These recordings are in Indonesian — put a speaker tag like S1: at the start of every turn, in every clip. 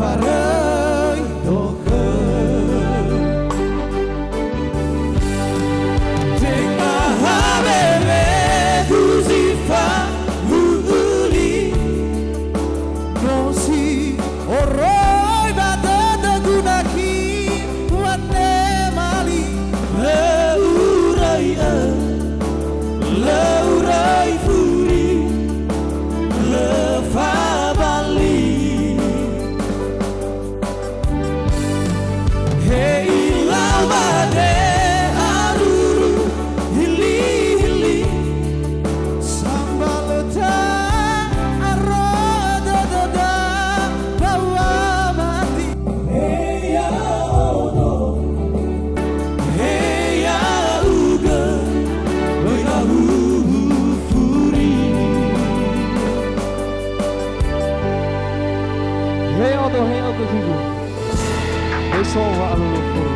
S1: farei doke Tengah habebe kuzifa uli Nosi oroi batata gunaki Wane mali leurai leurai furi lefabali Hei lamade aruru hili hili sambaleta arada dada bawa mati Hey ya odo Hey ya uga Oina furi
S2: Hey odo higu Eso wa alulufuru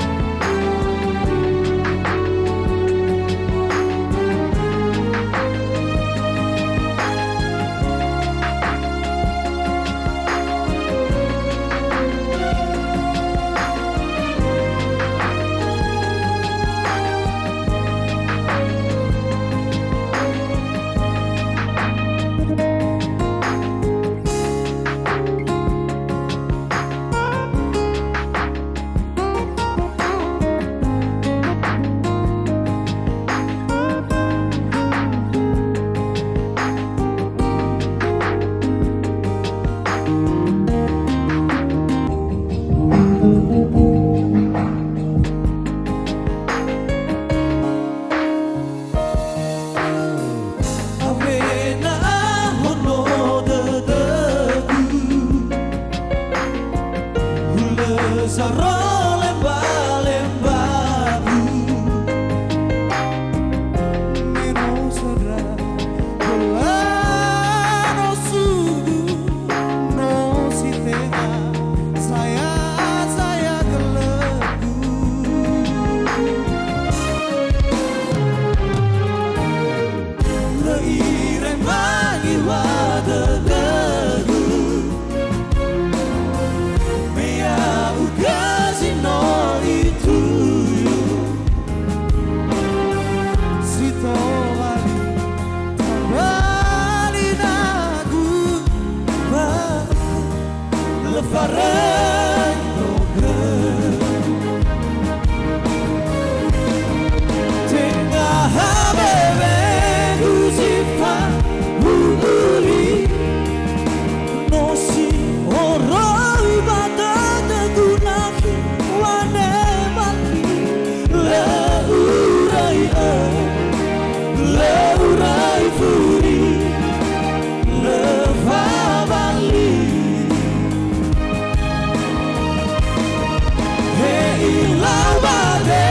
S1: Sarò lemba-lembaku Meno sarà Belano subuh No si tega Saya gelegu Leireng bagi wadah farei doke Tengah habebe kuzifa uli Nosi oroi batata gunaki wane mati leurai furi lefabali Lamade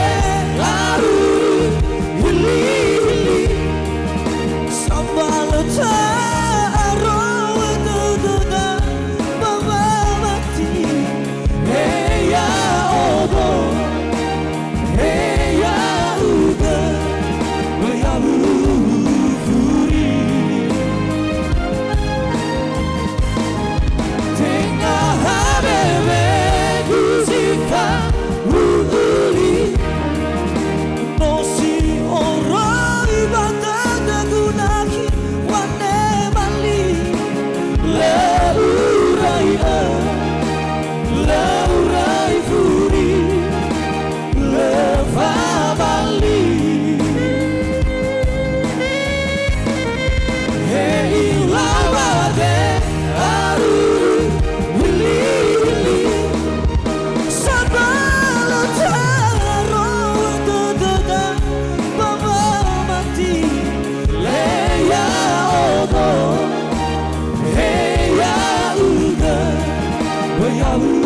S1: aruru hili hili sambaleta arroa dada bawa mati Hey ya odo Hey ya uga ya furi Tengah habebe kuzifa Leurai furi lefabali Hei lamade aruru hili hili sambaleta arroa dada bawa mati Hey ya odo Hey ya uga Yahoo